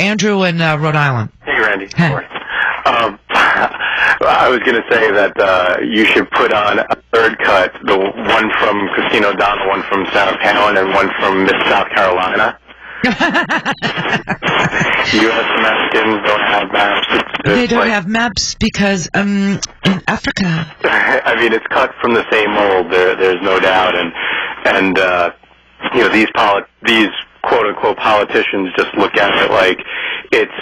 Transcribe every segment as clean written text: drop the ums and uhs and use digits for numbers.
Andrew in Rhode Island. Hey, Randy. Hey. I was going to say that you should put on a third cut, the one from Christina O'Donnell, one from Sarah Palin, and one from Miss South Carolina. U.S. Americans don't have maps. They don't have maps because in Africa. I mean, it's cut from the same mold. There's no doubt, and you know, these quote unquote politicians just look at it like it's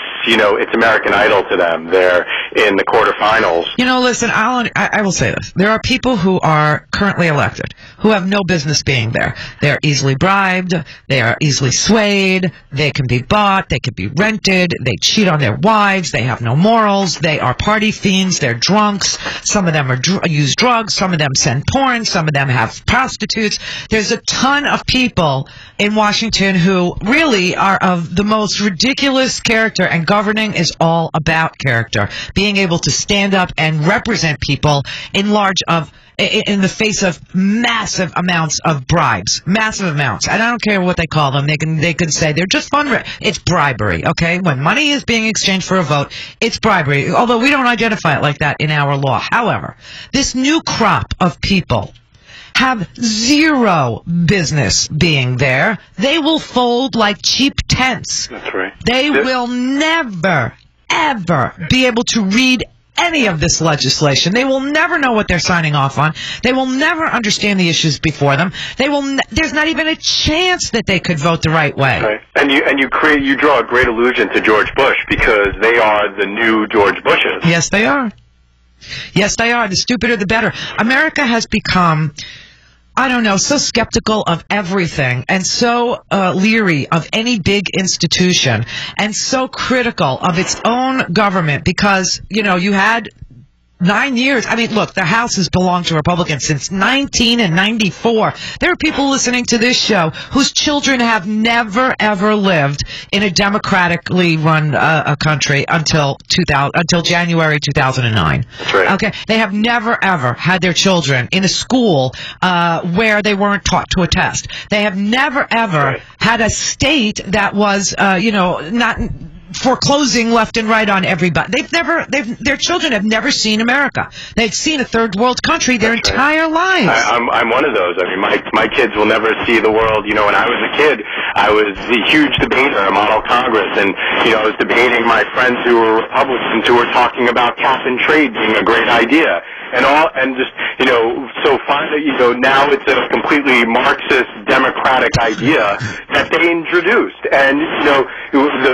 American Idol to them. They're in the quarterfinals. You know, listen, I will say this. There are people who are currently elected who have no business being there. They're easily bribed. They are easily swayed. They can be bought. They can be rented. They cheat on their wives. They have no morals. They are party fiends. They're drunks. Some of them use drugs. Some of them send porn. Some of them have prostitutes. There's a ton of people in Washington who really are of the most ridiculous character, and governing is all about character. Being able to stand up and represent people in the face of massive amounts of bribes. Massive amounts. And I don't care what they call them. They can say they're just it's bribery, okay? When money is being exchanged for a vote, it's bribery. Although we don't identify it like that in our law. However, this new crop of people have zero business being there. They will fold like cheap tents. That's right. They will never, ever be able to read any of this legislation. They will never know what they're signing off on. They will never understand the issues before them. There's not even a chance that they could vote the right way. Right. And you draw a great allusion to George Bush, because they are the new George Bushes. Yes, they are. Yes, they are. The stupider, the better. America has become, I don't know, so skeptical of everything, and so leery of any big institution, and so critical of its own government, because, you know, you had 9 years. I mean, look, the House has belonged to Republicans since 1994. There are people listening to this show whose children have never, ever lived in a democratically run country until January 2009. That's right. Okay, they have never, ever had their children in a school where they weren't taught to a test. They have never, ever had a state that was, not foreclosing left and right on everybody. Their children have never seen America. They've seen a third world country their entire lives. I'm one of those. I mean, my kids will never see the world. You know, when I was a kid, I was the huge debater at Model Congress, and, you know, I was debating my friends who were Republicans who were talking about cap and trade being a great idea. And just, you know, so finally, you know, now it's a completely Marxist democratic idea that they introduced. And, you know,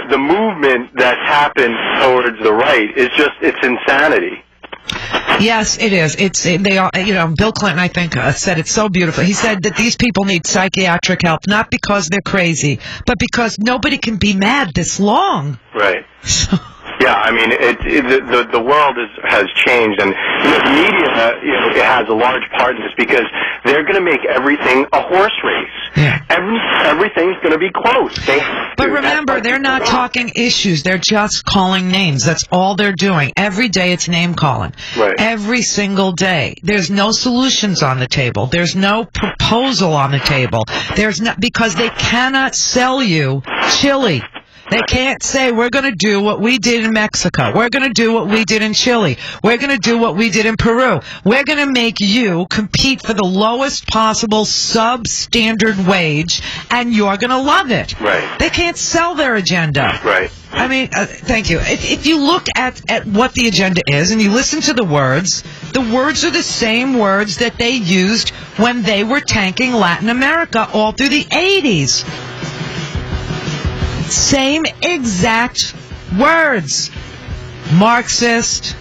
the movement that's happened towards the right is just, it's insanity. Yes, it is. They are, you know, Bill Clinton, I think, said it so beautifully. He said that these people need psychiatric help, not because they're crazy, but because nobody can be mad this long. Right. Yeah, I mean, the world has changed, and, you know, the media, you know, it has a large part in this, because they're going to make everything a horse race. Yeah. Everything's going to be close. But remember, they're not talking issues. They're just calling names. That's all they're doing. Every day it's name calling. Right. Every single day. There's no solutions on the table. There's no proposal on the table. Because they cannot sell you chili. They can't say, we're going to do what we did in Mexico. We're going to do what we did in Chile. We're going to do what we did in Peru. We're going to make you compete for the lowest possible substandard wage, and you're going to love it. Right. They can't sell their agenda. Right. I mean, thank you. If you look at what the agenda is and you listen to the words are the same words that they used when they were tanking Latin America all through the 80s. Same exact words. Marxist,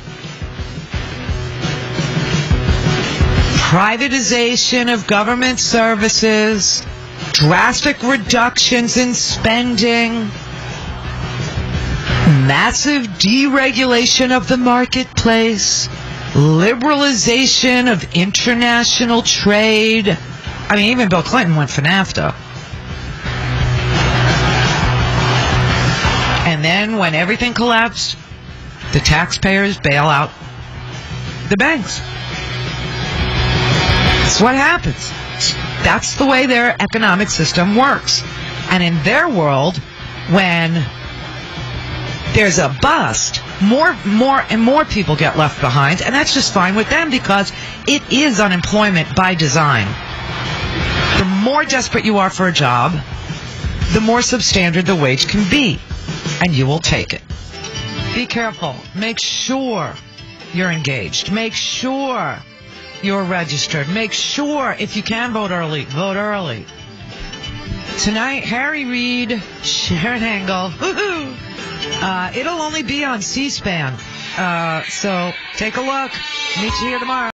privatization of government services, drastic reductions in spending, massive deregulation of the marketplace, liberalization of international trade. I mean, even Bill Clinton went for NAFTA. And then when everything collapsed, the taxpayers bail out the banks. That's what happens. That's the way their economic system works. And in their world, when there's a bust, more people get left behind, and that's just fine with them because it is unemployment by design. The more desperate you are for a job, the more substandard the wage can be, and you will take it. Be careful. Make sure you're engaged. Make sure you're registered. Make sure, if you can vote early, vote early. Tonight, Harry Reid, Sharon Engel. Woohoo! It'll only be on C-SPAN. So take a look. Meet you here tomorrow.